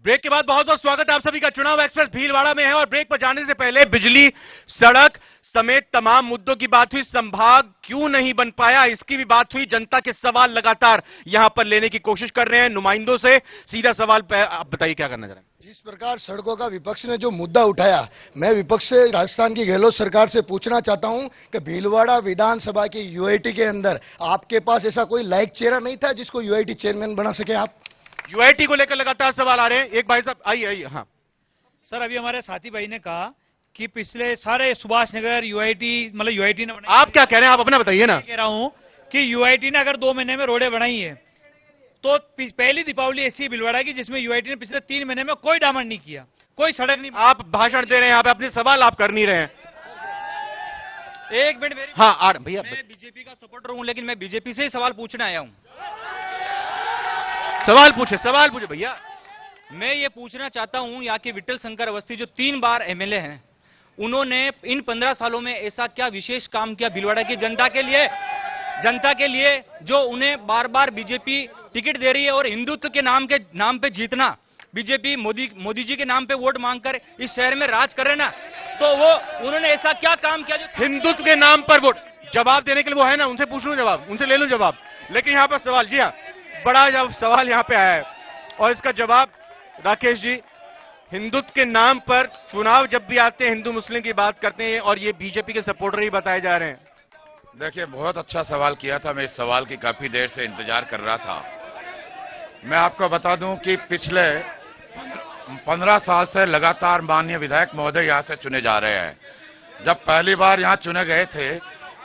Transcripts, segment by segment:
Break के बाद बहुत बहुत स्वागत है आप सभी का। चुनाव एक्सप्रेस भीलवाड़ा में है और ब्रेक पर जाने से पहले बिजली, सड़क समेत तमाम मुद्दों की बात हुई। संभाग क्यों नहीं बन पाया इसकी भी बात हुई। जनता के सवाल लगातार यहां पर लेने की कोशिश कर रहे हैं नुमाइंदों से। सीधा सवाल आप बताइए क्या करना चाह रहे हैं। जिस प्रकार सड़कों का विपक्ष ने जो मुद्दा उठाया, मैं विपक्ष से राजस्थान की गहलोत सरकार से पूछना चाहता हूं कि भीलवाड़ा विधानसभा की यूआईटी के अंदर आपके पास ऐसा कोई लायक चेहरा नहीं था जिसको यूआईटी चेयरमैन बना सके आप? यूआईटी को लेकर लगातार सवाल आ रहे हैं। एक भाई साहब आइए। हाँ सर, अभी हमारे साथी भाई ने कहा कि पिछले सारे सुभाष नगर यूआईटी मतलब यूआईटी ने बनाई। आप क्या कह रहे हैं, आप अपना बताइए ना। कह रहा हूं कि यूआईटी ने अगर 2 महीने में रोडें बनाई है तो पहली दीपावली ऐसी है भीलवाड़ा की जिसमें यूआईटी ने पिछले 3 महीने में कोई डामर नहीं किया, कोई सड़क नहीं। आप भाषण दे रहे हैं यहाँ पे, अपने सवाल आप कर नहीं रहे हैं। एक मिनट मेरी। हाँ भैया, मैं बीजेपी का सपोर्टर हूं लेकिन मैं बीजेपी से ही सवाल पूछने आया हूं। सवाल पूछे भैया। मैं ये पूछना चाहता हूं यहाँ के विट्ठल शंकर अवस्थी जो 3 बार एमएलए हैं, उन्होंने इन 15 सालों में ऐसा क्या विशेष काम किया भीलवाड़ा की जनता के लिए जो उन्हें बार बार बीजेपी टिकट दे रही है। और हिंदुत्व के नाम पे जीतना, बीजेपी मोदी जी के नाम पे वोट मांगकर इस शहर में राज कर रहे ना, तो वो उन्होंने ऐसा क्या काम किया जो हिंदुत्व के नाम पर वोट? जवाब देने के लिए वो है ना, उनसे पूछ लूं जवाब, उनसे ले लूं जवाब। लेकिन यहाँ पर सवाल, जी हाँ, बड़ा जब सवाल यहाँ पे आया है और इसका जवाब राकेश जी, हिंदुत्व के नाम पर चुनाव जब भी आते हैं हिंदू मुस्लिम की बात करते हैं और ये बीजेपी के सपोर्टर ही बताए जा रहे हैं। देखिए, बहुत अच्छा सवाल किया था। मैं इस सवाल की काफी देर से इंतजार कर रहा था। मैं आपको बता दूं कि पिछले 15 साल से लगातार माननीय विधायक महोदय यहां से चुने जा रहे हैं। जब पहली बार यहां चुने गए थे,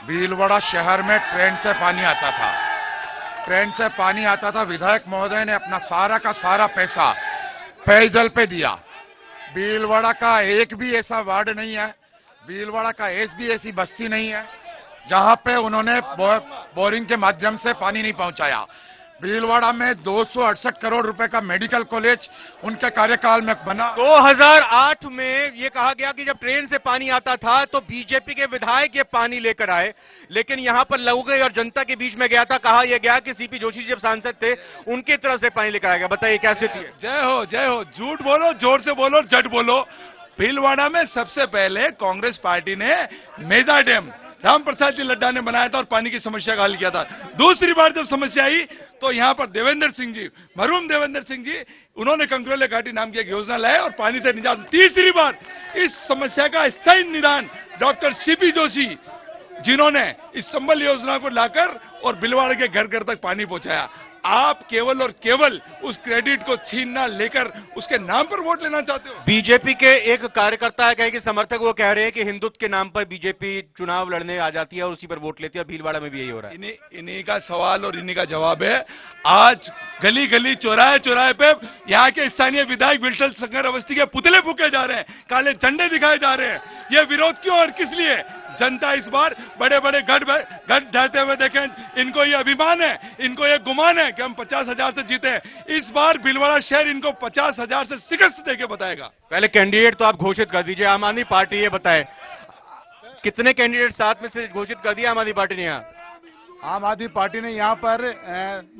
भीलवाड़ा शहर में ट्रेन से पानी आता था। विधायक महोदय ने अपना सारा का सारा पैसा पेयजल पे दिया। भीलवाड़ा का एक भी ऐसा वार्ड नहीं है, भीलवाड़ा का एक भी ऐसी बस्ती नहीं है जहां पे उन्होंने बोरिंग के माध्यम से पानी नहीं पहुंचाया। भीलवाड़ा में 268 करोड़ रुपए का मेडिकल कॉलेज उनके कार्यकाल में बना। 2008 में ये कहा गया कि जब ट्रेन से पानी आता था तो बीजेपी के विधायक ये पानी लेकर आए, लेकिन यहां पर लोगों और जनता के बीच में गया था, कहा यह गया कि सीपी जोशी जब सांसद थे उनकी तरफ से पानी लेकर आया गया। बताइए क्या स्थिति है? जय हो। झूठ बोलो, जोर से बोलो, जट बोलो। भीलवाड़ा में सबसे पहले कांग्रेस पार्टी ने मेजा डैम राम प्रसाद जी लड्डा ने बनाया था और पानी की समस्या का हल किया था। दूसरी बार जब समस्या आई तो यहां पर देवेंद्र सिंह जी, मरहूम देवेंद्र सिंह जी, उन्होंने कंकरोले घाटी नाम की एक योजना लाए और पानी से निजात। तीसरी बार इस समस्या का स्थायी निदान डॉक्टर सीपी जोशी, जिन्होंने इस संबल योजना को लाकर और भीलवाड़ा के घर घर तक पानी पहुंचाया। आप केवल और केवल उस क्रेडिट को छीनना लेकर उसके नाम पर वोट लेना चाहते हो। बीजेपी के एक कार्यकर्ता है, कहे कि समर्थक, वो कह रहे हैं कि हिंदुत्व के नाम पर बीजेपी चुनाव लड़ने आ जाती है और उसी पर वोट लेती है। भीलवाड़ा में भी यही हो रहा है। इन्हीं का सवाल और इन्हीं का जवाब है। आज गली गली, चौराहे पे यहाँ के स्थानीय विधायक विट्ठल शंकर अवस्थी के पुतले फूके जा रहे हैं, काले झंडे दिखाए जा रहे हैं। ये विरोध क्यों और किस लिए? जनता इस बार बड़े बड़े गढ़ ढहते हुए देखें। इनको ये अभिमान है, इनको ये गुमान है कि हम 50,000 से जीते। इस बार भीलवाड़ा शहर इनको 50,000 से शिकस्त देके बताएगा। पहले कैंडिडेट तो आप घोषित कर दीजिए। आम आदमी पार्टी ये बताए कितने कैंडिडेट साथ में से घोषित कर दिया आम आदमी पार्टी ने? यहाँ आम आदमी पार्टी ने यहाँ पर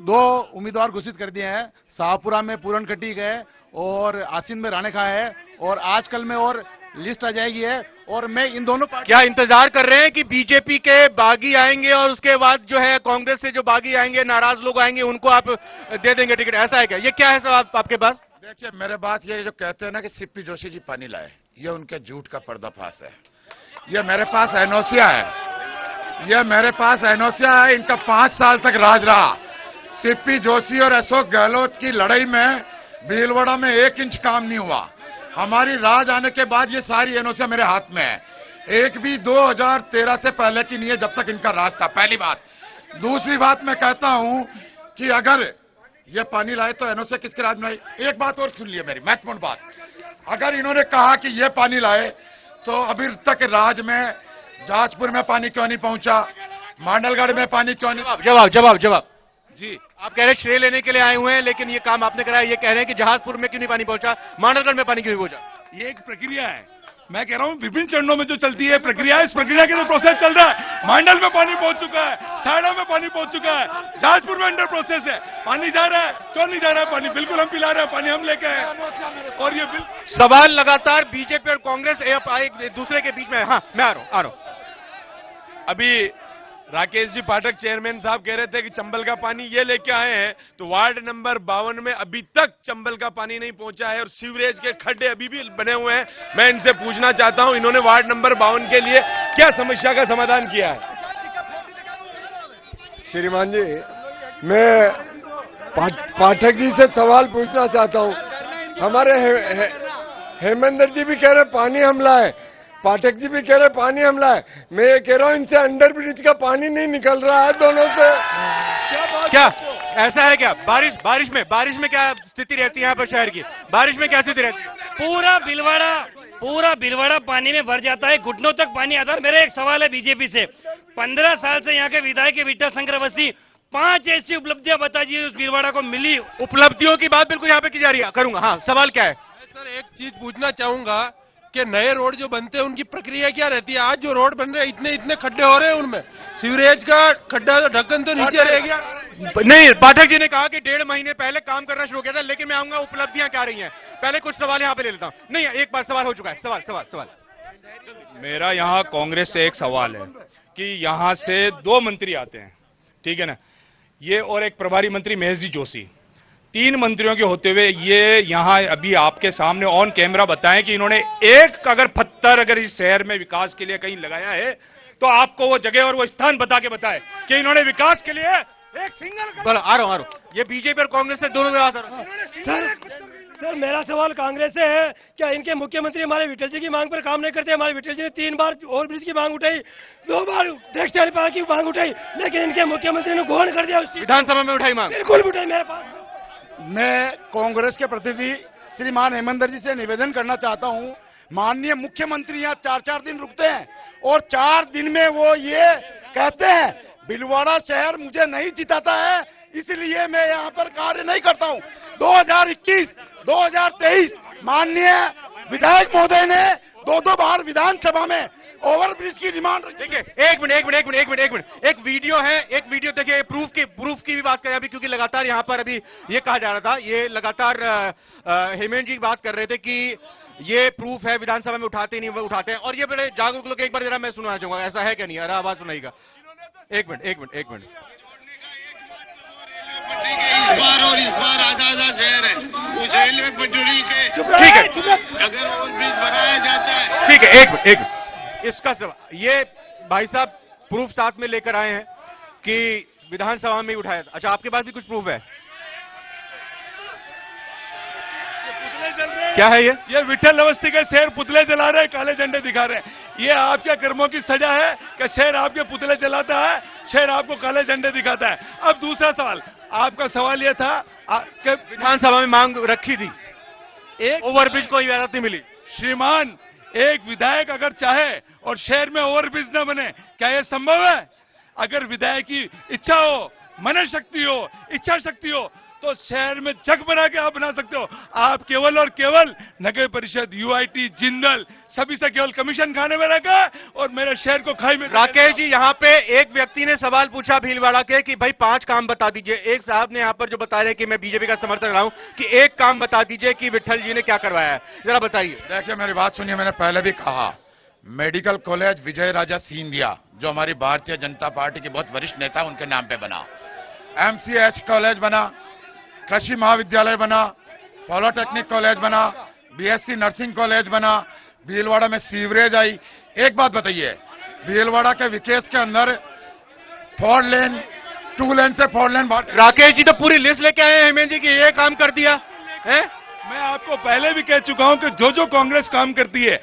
2 उम्मीदवार घोषित कर दिए हैं। शाहपुरा में पूरन कटीक है और आसिन में राणे खां है और आजकल में और लिस्ट आ जाएगी है। और मैं इन दोनों पार्टी क्या इंतजार कर रहे हैं कि बीजेपी के बागी आएंगे और उसके बाद जो है कांग्रेस से जो बागी आएंगे, नाराज लोग आएंगे, उनको आप दे देंगे टिकट? ऐसा है क्या? ये क्या है सवाल आपके पास? देखिए, मेरे बात ये जो कहते हैं ना कि सीपी जोशी जी पानी लाए, ये उनके झूठ का पर्दाफाश है। ये मेरे पास एनओसिया है, इनका 5 साल तक राज रहा। सीपी जोशी और अशोक गहलोत की लड़ाई में भीलवाड़ा में 1 इंच काम नहीं हुआ। हमारी राज आने के बाद ये सारी एनओसिया मेरे हाथ में है। एक भी 2013 से पहले की नहीं है जब तक इनका राज था। पहली बात। दूसरी बात, मैं कहता हूं कि अगर ये पानी लाए तो एनओसिया किसके राज में आई? एक बात और सुन लिया मेरी महत्वपूर्ण बात। अगर इन्होंने कहा कि ये पानी लाए तो अभी तक राज में जाजपुर में पानी क्यों नहीं पहुंचा, मांडलगढ़ में पानी क्यों नहीं? जवाब जी। आप कह रहे हैं श्रेय लेने के लिए आए हुए हैं, लेकिन ये काम आपने कराया। ये कह रहे हैं कि जहाजपुर में क्यों नहीं पानी पहुंचा, मांडलगढ़ में पानी क्यों नहीं पहुंचा? ये एक प्रक्रिया है। मैं कह रहा हूं विभिन्न चरणों में जो चलती है प्रक्रिया, इस प्रक्रिया के लिए प्रोसेस चल रहा है। मांडल में पानी पहुंच चुका है, सायड़ा में पानी पहुंच चुका है, जाजपुर में अंडर प्रोसेस है। पानी जा रहा है, क्यों नहीं जा रहा है पानी? बिल्कुल हम पिला रहे हैं, पानी हम लेके आए। और ये सवाल लगातार बीजेपी और कांग्रेस एक दूसरे के बीच में है। हाँ, मैं आ रहा हूं। अभी राकेश जी पाठक चेयरमैन साहब कह रहे थे कि चंबल का पानी ये लेके आए हैं, तो वार्ड नंबर 52 में अभी तक चंबल का पानी नहीं पहुंचा है और सीवरेज के खड्डे अभी भी बने हुए हैं। मैं इनसे पूछना चाहता हूं, इन्होंने वार्ड नंबर 52 के लिए क्या समस्या का समाधान किया है? श्रीमान जी, मैं पाठक जी से सवाल पूछना चाहता हूं। हमारे हेमेंद्र जी भी कह रहे पानी हम लाए, पाठक जी भी कह रहे पानी हम लाए। मैं ये कह रहा हूं इनसे अंडर ब्रिज का पानी नहीं निकल रहा है दोनों से। क्या ऐसा है क्या? बारिश में क्या स्थिति रहती है यहाँ पर शहर की? बारिश में क्या स्थिति रहती है? पूरा भिलवाड़ा पानी में भर जाता है, घुटनों तक पानी आता है। मेरा एक सवाल है बीजेपी से, 15 साल से यहाँ के विधायक विठल शंकर अवस्थी 5 ऐसी उपलब्धियां बता दीजिए उस भिलवाड़ा को मिली। उपलब्धियों की बात बिल्कुल यहाँ पे की जा रही है, करूंगा। हाँ, सवाल क्या है? सर, एक चीज पूछना चाहूंगा कि नए रोड जो बनते हैं उनकी प्रक्रिया क्या रहती है? आज जो रोड बन रहे हैं इतने खड्डे हो रहे हैं, उनमें सीवरेज का खड्डा तो ढक्कन तो नीचे रह गया। नहीं, पाठक जी ने कहा कि 1.5 महीने पहले काम करना शुरू किया था, लेकिन मैं आऊंगा उपलब्धियां क्या रही हैं। पहले कुछ सवाल यहाँ पे ले लेता हूँ। नहीं, एक बार सवाल हो चुका है। सवाल मेरा यहाँ कांग्रेस से एक सवाल है कि यहाँ से 2 मंत्री आते हैं, ठीक है ना, ये और एक प्रभारी मंत्री महेश जी जोशी, 3 मंत्रियों के होते हुए ये यहाँ अभी आपके सामने ऑन कैमरा बताएं कि इन्होंने एक अगर पत्थर अगर इस शहर में विकास के लिए कहीं लगाया है तो आपको वो जगह और वो स्थान बता के बताए कि इन्होंने विकास के लिए एक सिंगल। आ रहा हूं। ये बीजेपी और कांग्रेस से दोनों बात। सर मेरा सवाल कांग्रेस से है, क्या इनके मुख्यमंत्री हमारे विठल जी की मांग पर काम नहीं करते? हमारे विठल जी ने 3 बार ओवरब्रिज की मांग उठाई, 2 बार टेक्सटाइल पार्क की मांग उठाई, लेकिन इनके मुख्यमंत्री ने गौर कर दिया। विधानसभा में उठाई मांग? बिल्कुल उठाई। मेरे पास मैं कांग्रेस के प्रतिनिधि श्रीमान हेमेंद्र जी से निवेदन करना चाहता हूं। माननीय मुख्यमंत्री यहाँ 4-4 दिन रुकते हैं और 4 दिन में वो ये कहते हैं भिलवाड़ा शहर मुझे नहीं जिताता है, इसलिए मैं यहाँ पर कार्य नहीं करता हूँ। 2021, 2023 माननीय विधायक महोदय ने 2 बार विधानसभा में ओवरब्रिज की डिमांड। देखिए, एक मिनट। एक वीडियो है, एक वीडियो देखिए, प्रूफ की भी बात करें अभी, क्योंकि लगातार यहाँ पर अभी ये कहा जा रहा था, ये लगातार हेमेंद्र जी बात कर रहे थे कि ये प्रूफ है, विधानसभा में उठाते नहीं, वो उठाते हैं। और ये बड़े जागरूक लोग, एक बार जरा मैं सुनना चाहूंगा, ऐसा है क्या? नहीं, अरे आवाज सुनाइएगा। एक मिनट। इस बार आधा शहर है उस रेलवे पटरी के, ठीक है, अगर ओवरब्रिज बनाया जाता है। ठीक है, एक मिनट। इसका सवाल, ये भाई साहब प्रूफ साथ में लेकर आए हैं कि विधानसभा में उठाया। अच्छा, आपके पास भी कुछ प्रूफ है? क्या है ये विठल अवस्थी के शहर पुतले जला रहे हैं, काले झंडे दिखा रहे हैं। ये आपके कर्मों की सजा है कि शहर आपके पुतले जलाता है, शहर आपको काले झंडे दिखाता है। अब दूसरा सवाल, आपका सवाल यह था कि विधानसभा में मांग रखी थी, एक ओवरब्रिज को इजाजत नहीं मिली। श्रीमान, एक विधायक अगर चाहे और शहर में ओवरब्रिज न बने, क्या यह संभव है? अगर विधायक की इच्छा हो, मन शक्ति हो, इच्छा शक्ति हो, तो शहर में जग बना के आप बना सकते हो। आप केवल और केवल नगर परिषद, यूआईटी, जिंदल सभी से केवल कमीशन खाने में लगा और मेरे शहर को खाई में। राकेश जी, यहाँ पे एक व्यक्ति ने सवाल पूछा भीलवाड़ा के कि भाई 5 काम बता दीजिए। एक साहब ने यहाँ पर जो बता रहे कि मैं बीजेपी का समर्थक रहा हूं कि एक काम बता दीजिए कि विठल जी ने क्या करवाया है, जरा बताइए। देखिए, मेरी बात सुनिए, मैंने पहले भी कहा, मेडिकल कॉलेज विजय राजा सिंधिया जो हमारी भारतीय जनता पार्टी के बहुत वरिष्ठ नेता उनके नाम पे बना, एमसीएच कॉलेज बना, कृषि महाविद्यालय बना, पॉलिटेक्निक कॉलेज बना, बीएससी नर्सिंग कॉलेज बना, भीलवाड़ा में सीवरेज आई। एक बात बताइए, भीलवाड़ा के विकास के अंदर 4 लेन 2 लेन से 4 लेन। राकेश जी तो पूरी लिस्ट लेके आए हैं हेमेंद्र जी की, ये काम कर दिया है। मैं आपको पहले भी कह चुका हूं कि जो कांग्रेस काम करती है,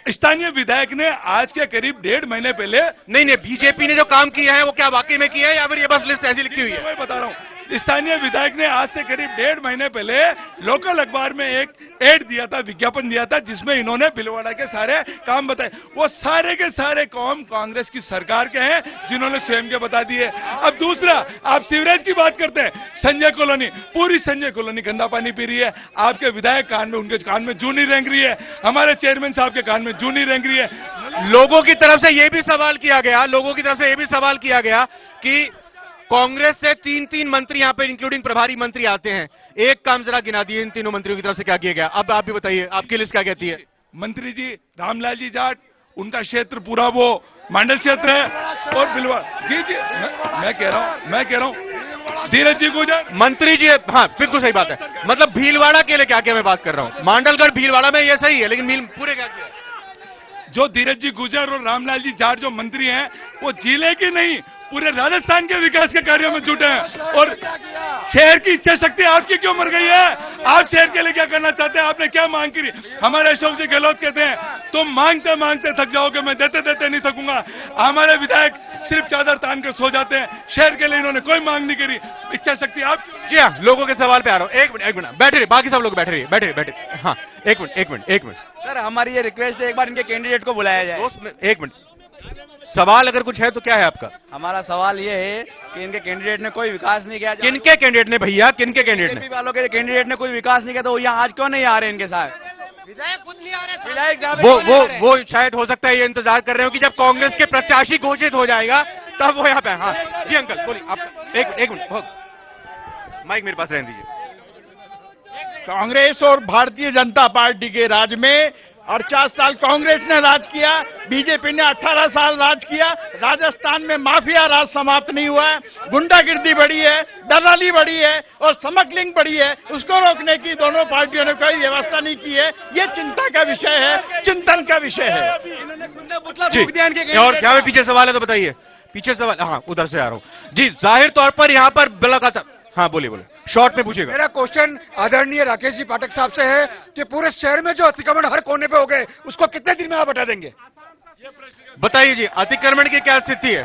स्थानीय विधायक ने आज के करीब 1.5 महीने पहले। नहीं, बीजेपी ने जो काम किया है वो क्या वाकई में किया है या फिर ये बस लिस्ट ऐसी लिखी हुई है? मैं बता रहा हूं, स्थानीय विधायक ने आज से करीब 1.5 महीने पहले लोकल अखबार में एक एड दिया था, विज्ञापन दिया था, जिसमें इन्होंने भीलवाड़ा के सारे काम बताए। वो सारे के सारे काम कांग्रेस की सरकार के हैं, जिन्होंने स्वयं के बता दिए। अब दूसरा, आप सीवरेज की बात करते हैं, संजय कॉलोनी, पूरी संजय कॉलोनी गंदा पानी पी रही है। आपके विधायक कान में, उनके कान में जू नहीं रेंग रही है, हमारे चेयरमैन साहब के कान में जू नहीं रेंग रही है। लोगों की तरफ से यह भी सवाल किया गया कि कांग्रेस से 3 मंत्री यहां पे इंक्लूडिंग प्रभारी मंत्री आते हैं। एक काम जरा गिना दिए इन तीनों मंत्रियों की तरफ से क्या किया गया। अब आप भी बताइए, आपकी लिस्ट क्या कहती है। मंत्री जी रामलाल जी जाट, उनका क्षेत्र पूरा वो मांडल क्षेत्र है। और भीलवाड़ा जी मैं कह रहा हूं धीरज जी गुजर मंत्री जी, हाँ बिल्कुल सही बात है। मतलब भीलवाड़ा के लिए क्या क्या मैं बात कर रहा हूं, मांडलगढ़ भीलवाड़ा में ये सही है, लेकिन पूरे क्या किया। जो धीरज जी गुजर और रामलाल जी जाट जो मंत्री हैं, वो जिले की नहीं पूरे राजस्थान के विकास के कार्यों में जुटे हैं। और शहर की इच्छा शक्ति आपकी क्यों मर गई है? आप शहर के लिए क्या करना चाहते हैं? आपने क्या मांग करी? हमारे अशोक जी गहलोत कहते हैं तुम मांगते मांगते थक जाओगे, मैं देते देते नहीं थकूंगा। हमारे विधायक सिर्फ चादर तान कर सो जाते हैं, शहर के लिए इन्होंने कोई मांग नहीं करी। इच्छा शक्ति आप। जी हाँ, लोगों के सवाल पे आ रहा हूं। एक मिनट बैठे रहिए, बाकी सब लोग बैठे रहिए। हाँ एक मिनट सर, हमारी ये रिक्वेस्ट है, एक बार इनके कैंडिडेट को बुलाया जाए। एक मिनट, सवाल अगर कुछ है तो क्या है आपका? हमारा सवाल ये है कि इनके कैंडिडेट ने कोई विकास नहीं किया। किनके कैंडिडेट ने भैया, किनके कैंडिडेट ने? बीजेपी वालों के कैंडिडेट ने कोई विकास नहीं किया, तो वो यहाँ आज क्यों नहीं आ रहे इनके साथ? विधायक खुद नहीं आ रहे। विधायक साहब वो शायद हो सकता है ये इंतजार कर रहे हो कि जब कांग्रेस के प्रत्याशी घोषित हो जाएगा तब वो यहाँ पे। हाँ जी अंकल बोलिए आप। एक मिनट, माइक मेरे पास रहने दीजिए। कांग्रेस और भारतीय जनता पार्टी के राज में 48 साल कांग्रेस ने राज किया, बीजेपी ने 18 साल राज किया। राजस्थान में माफिया राज समाप्त नहीं हुआ है, गुंडागिर्दी बढ़ी है, दलाली बढ़ी है और स्मगलिंग बढ़ी है। उसको रोकने की दोनों पार्टियों ने कोई व्यवस्था नहीं की है। ये चिंता का विषय है, चिंतन का विषय है। जी, और क्या पीछे सवाल है तो बताइए। पीछे सवाल, हाँ उधर से आ रहा हूँ जी। जाहिर तौर पर यहाँ पर लगातार, हाँ बोलिए शॉर्ट में पूछिएगा। मेरा क्वेश्चन आदरणीय राकेश जी पाठक साहब से है कि पूरे शहर में जो अतिक्रमण हर कोने पे हो गए, उसको कितने दिन में आप हटा देंगे? बताइए जी, अतिक्रमण की क्या स्थिति है?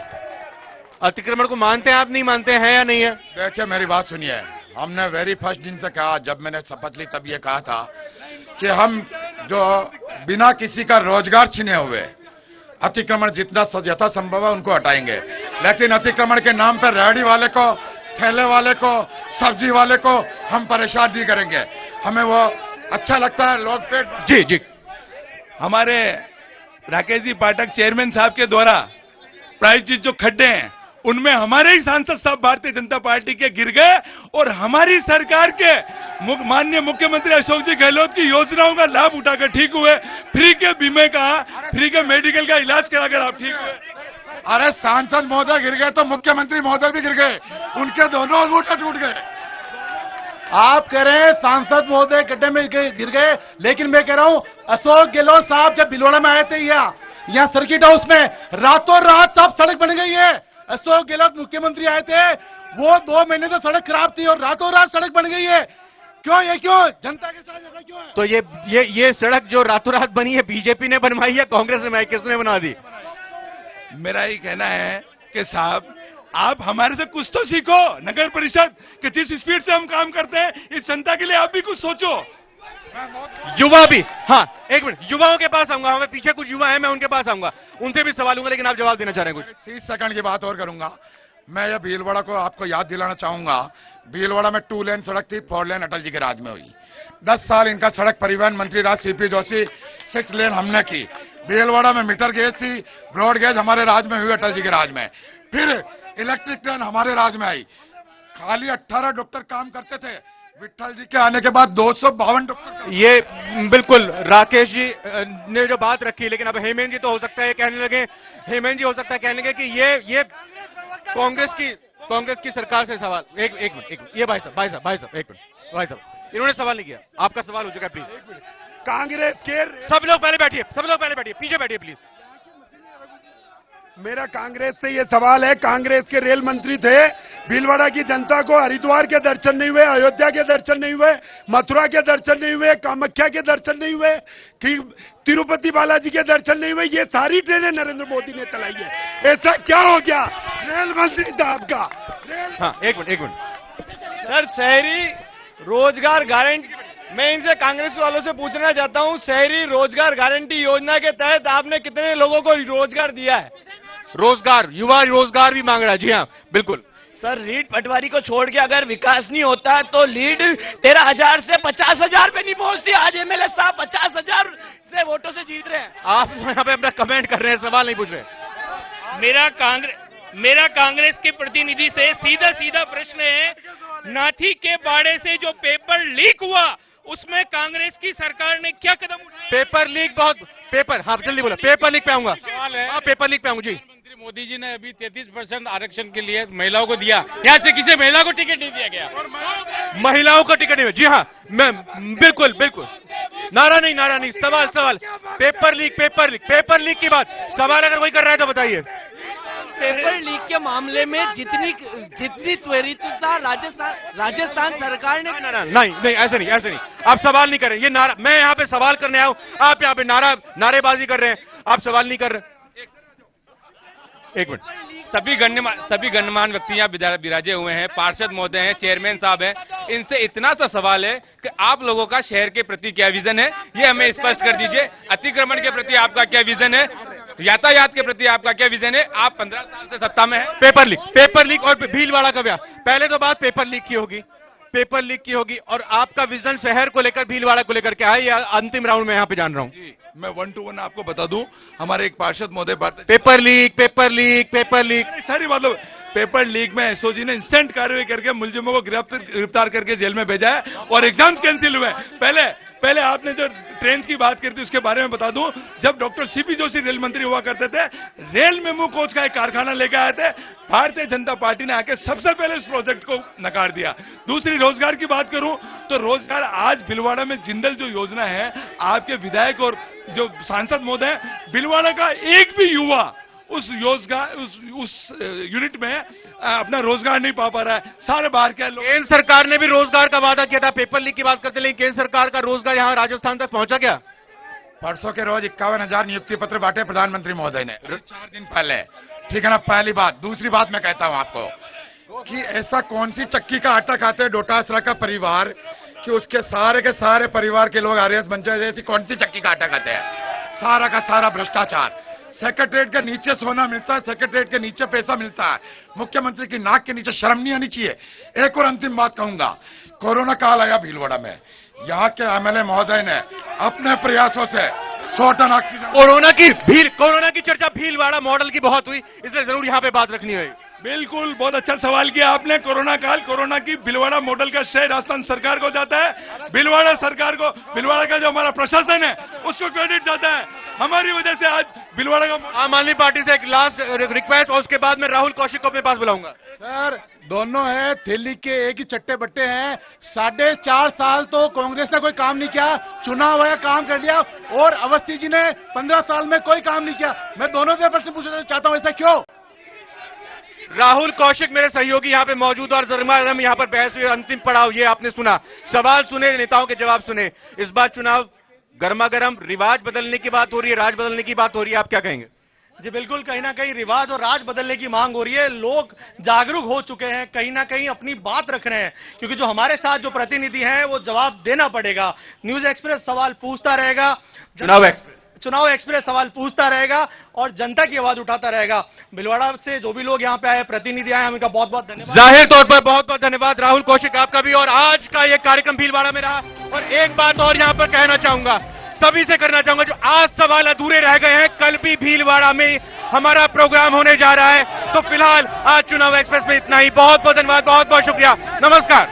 अतिक्रमण को मानते हैं आप, नहीं मानते हैं या नहीं है? देखिए मेरी बात सुनिए, हमने वेरी फर्स्ट दिन से कहा, जब मैंने शपथ ली तब ये कहा था कि हम जो बिना किसी का रोजगार छीने हुए अतिक्रमण जितना यथासंभव है उनको हटाएंगे। लेकिन अतिक्रमण के नाम पर रेहड़ी वाले को, ठेले वाले को, सब्जी वाले को हम परेशान नहीं करेंगे। हमें वो अच्छा लगता है, लोग पेट। जी हमारे राकेश जी पाठक चेयरमैन साहब के द्वारा प्रायोजित जो खड्डे हैं, उनमें हमारे ही सांसद साहब भारतीय जनता पार्टी के गिर गए और हमारी सरकार के माननीय मुख्यमंत्री अशोक जी गहलोत की योजनाओं का लाभ उठाकर ठीक हुए। फ्री के बीमे का, फ्री के मेडिकल का इलाज कराकर आप ठीक हुए। अरे सांसद महोदय गिर गए तो मुख्यमंत्री महोदय भी गिर गए, उनके दोनों अंगूठे टूट गए। आप कह रहे हैं सांसद महोदय गड्ढे में गिर गए, लेकिन मैं कह रहा हूं अशोक गहलोत साहब जब भीलवाड़ा में आए थे यहाँ सर्किट हाउस में, रातों रात सब सड़क बन गई है। अशोक गहलोत मुख्यमंत्री आए थे, वो 2 महीने तो सड़क खराब थी और रातों रात सड़क बन गई है। क्यों? ये क्यों? जनता के साथ ऐसा क्यों है? तो ये सड़क जो रातों रात बनी है, बीजेपी ने बनवाई है, कांग्रेस ने, किसने बना दी? मेरा ही कहना है कि साहब आप हमारे से कुछ तो सीखो, नगर परिषद कि जिस स्पीड से हम काम करते हैं, इस जनता के लिए आप भी कुछ सोचो। युवा भी, हाँ एक मिनट, युवाओं के पास आऊंगा, हमें पीछे कुछ युवा हैं, मैं उनके पास आऊंगा, उनसे भी सवाल लूंगा, लेकिन आप जवाब देना चाह रहे हैं कुछ? 30 सेकंड की बात और करूंगा। मैं ये भीलवाड़ा को आपको याद दिलाना चाहूंगा, भीलवाड़ा में 2 लेन सड़क थी, 4 लेन अटल जी के राज में हुई। 10 साल इनका सड़क परिवहन मंत्री राज सीपी जोशी, 6 लेन हमने की। भीलवाड़ा में मीटर गेज थी, ब्रॉड गेज हमारे राज में हुई, अटल जी के राज में। फिर इलेक्ट्रिक ट्रेन हमारे राज में आई। खाली 18 डॉक्टर काम करते थे, विट्ठल जी के आने के बाद 252 डॉक्टर। ये बिल्कुल राकेश जी ने जो बात रखी, लेकिन अब हेमंत जी तो हो सकता है कहने लगे, हेमंत जी हो सकता है कहने लगे कि ये कांग्रेस की सरकार से सवाल। एक मिनट, ये भाई साहब एक मिनट, भाई साहब इन्होंने सवाल नहीं किया, आपका सवाल हो चुका है, प्लीज। कांग्रेस के सब लोग पहले बैठिए, पीछे बैठिए प्लीज। मेरा कांग्रेस से ये सवाल है, कांग्रेस के रेल मंत्री थे, भीलवाड़ा की जनता को हरिद्वार के दर्शन नहीं हुए, अयोध्या के दर्शन नहीं हुए, मथुरा के दर्शन नहीं हुए, कामाख्या के दर्शन नहीं हुए, कि तिरुपति बालाजी के दर्शन नहीं हुए। ये सारी ट्रेनें नरेंद्र मोदी ने चलाई है। ऐसा क्या हो गया? रेल मंत्री था आपका। हाँ एक मिनट, सर शहरी रोजगार गारंटी, मैं इनसे कांग्रेस वालों से पूछना चाहता हूं, शहरी रोजगार गारंटी योजना के तहत आपने कितने लोगों को रोजगार दिया है? रोजगार, युवा रोजगार भी मांग रहा है। जी हाँ, बिल्कुल। सर रीट पटवारी को छोड़ के अगर विकास नहीं होता तो लीड 13,000 से 50,000 पे नहीं पहुंचती। आज एमएलए साहब 50,000 से वोटों से जीत रहे हैं। आप यहाँ पे अपना कमेंट कर रहे हैं, सवाल नहीं पूछ रहे। मेरा कांग्रेस के प्रतिनिधि से सीधा सीधा प्रश्न है, नाथी के बाड़े से जो पेपर लीक हुआ उसमें कांग्रेस की सरकार ने क्या कदम उठाए? पेपर लीक, बहुत पेपर, हाँ जल्दी बोलो, पेपर लीक पे आऊंगा। सवाल है, हाँ पेपर लीक पे आऊंगा। जी, प्रधानमंत्री मोदी जी ने अभी 33% आरक्षण के लिए महिलाओं को दिया, यहाँ से किसी महिला को टिकट नहीं दिया गया। महिलाओं को टिकट नहीं। जी हाँ, मैं बिल्कुल बिल्कुल, नारा नहीं, सवाल। पेपर लीक की बात, सवाल अगर कोई कर रहा है तो बताइए। पेपर लीक के मामले में जितनी त्वरितता राजस्थान सरकार ने नहीं, ऐसे नहीं, आप सवाल नहीं कर रहे। ये नारा, मैं यहाँ पे सवाल करने आया हूँ, आप यहाँ पे नारेबाजी कर रहे हैं, आप सवाल नहीं कर रहे। एक मिनट, सभी गणमान्य व्यक्ति यहाँ विराजे हुए हैं, पार्षद महोदय हैं, चेयरमैन साहब हैं, इनसे इतना सा सवाल है कि आप लोगों का शहर के प्रति क्या विजन है, ये हमें स्पष्ट कर दीजिए। अतिक्रमण के प्रति आपका क्या विजन है, यातायात के प्रति आपका क्या विजन है? आप 15 साल से सत्ता में हैं। पेपर लीक और भीलवाड़ा का ब्याह, पहले तो बात पेपर लीक की होगी और आपका विजन शहर को लेकर, भीलवाड़ा को लेकर क्या है, ये अंतिम राउंड में यहाँ पे जान रहा हूँ। जी, मैं 1 to 1 आपको बता दूं, हमारे एक पार्षद महोदय बात, पेपर लीक सारी मतलब पेपर लीक में एसओजी ने इंस्टेंट कार्रवाई करके मुलजिमों को गिरफ्तार करके जेल में भेजा है और एग्जाम कैंसिल हुए। पहले आपने जो ट्रेन की बात करती उसके बारे में बता दूं, जब डॉक्टर सीपी जोशी रेल मंत्री हुआ करते थे, रेल मेमू कोच का एक कारखाना लेके आए थे, भारतीय जनता पार्टी ने आके सबसे पहले इस प्रोजेक्ट को नकार दिया। दूसरी रोजगार की बात करूं तो रोजगार आज भीलवाड़ा में जिंदल जो योजना है, आपके विधायक और जो सांसद महोदय, भीलवाड़ा का एक भी युवा उस यूनिट में अपना रोजगार नहीं पा रहा है, सारे बाहर के लोग। केंद्र सरकार ने भी रोजगार का वादा किया था, पेपर लीक की बात करते, लेकिन केंद्र सरकार का रोजगार यहाँ राजस्थान तक पहुंचा क्या? परसों के रोज 51,000 नियुक्ति पत्र बांटे प्रधानमंत्री महोदय ने, 4 दिन पहले। ठीक है ना, पहली बात। दूसरी बात मैं कहता हूं आपको कि ऐसा कौन सी चक्की का आटा खाते हैं डोटासरा का परिवार कि उसके सारे के सारे परिवार के लोग आरएस बन जाए, ऐसी कौन सी चक्की का आटा खाते हैं? सारा का सारा भ्रष्टाचार। सेक्रेटरीट के नीचे सोना मिलता है, सेक्रेटरीट के नीचे पैसा मिलता है, मुख्यमंत्री की नाक के नीचे शर्म नहीं आनी चाहिए। एक और अंतिम बात कहूंगा, कोरोना काल आया भीलवाड़ा में, यहाँ के एमएलए महोदय ने अपने प्रयासों से 100 टन ऑक्सीजन। कोरोना की चर्चा भीलवाड़ा मॉडल की बहुत हुई, इसलिए जरूर यहाँ पे बात रखनी है। बिल्कुल, बहुत अच्छा सवाल किया आपने। कोरोना की भीलवाड़ा मॉडल का श्रेय राजस्थान सरकार को जाता है, भीलवाड़ा सरकार को, भीलवाड़ा का जो हमारा प्रशासन है उसको क्रेडिट जाता है। हमारी वजह से आज भीलवाड़ा का। आम आदमी पार्टी से एक लास्ट रिक्वेस्ट और उसके बाद मैं राहुल कौशिक को अपने पास बुलाऊंगा। सर दोनों है थैली के एक ही चट्टे बट्टे हैं। 4.5 साल तो कांग्रेस ने कोई काम नहीं किया, चुनाव आया काम कर लिया, और अवस्थी जी ने 15 साल में कोई काम नहीं किया। मैं दोनों से प्रश्न पूछना चाहता हूं, ऐसा क्यों? राहुल कौशिक मेरे सहयोगी यहाँ पे मौजूद और जरमारम यहाँ पर बहस हुई, अंतिम पड़ाव ये आपने सुना, सवाल सुने, नेताओं के जवाब सुने। इस बार चुनाव गर्मा गर्म, रिवाज बदलने की बात हो रही है, राज बदलने की बात हो रही है, आप क्या कहेंगे? जी बिल्कुल, कहीं ना कहीं रिवाज और राज बदलने की मांग हो रही है। लोग जागरूक हो चुके हैं, कहीं ना कहीं अपनी बात रख रहे हैं, क्योंकि जो हमारे साथ जो प्रतिनिधि हैं वो जवाब देना पड़ेगा। न्यूज एक्सप्रेस सवाल पूछता रहेगा, चुनाव एक्सप्रेस सवाल पूछता रहेगा और जनता की आवाज उठाता रहेगा। भीलवाड़ा से जो भी लोग यहाँ पे आए, प्रतिनिधि आए, उनका बहुत बहुत धन्यवाद। जाहिर तौर पर बहुत बहुत धन्यवाद राहुल कौशिक आपका भी। और आज का ये कार्यक्रम भीलवाड़ा में रहा। और एक बात और यहाँ पर कहना चाहूंगा, सभी से करना चाहूंगा, जो आज सवाल अधूरे रह गए हैं, कल भी भीलवाड़ा में हमारा प्रोग्राम होने जा रहा है। तो फिलहाल आज चुनाव एक्सप्रेस में इतना ही। बहुत बहुत धन्यवाद, बहुत बहुत शुक्रिया, नमस्कार।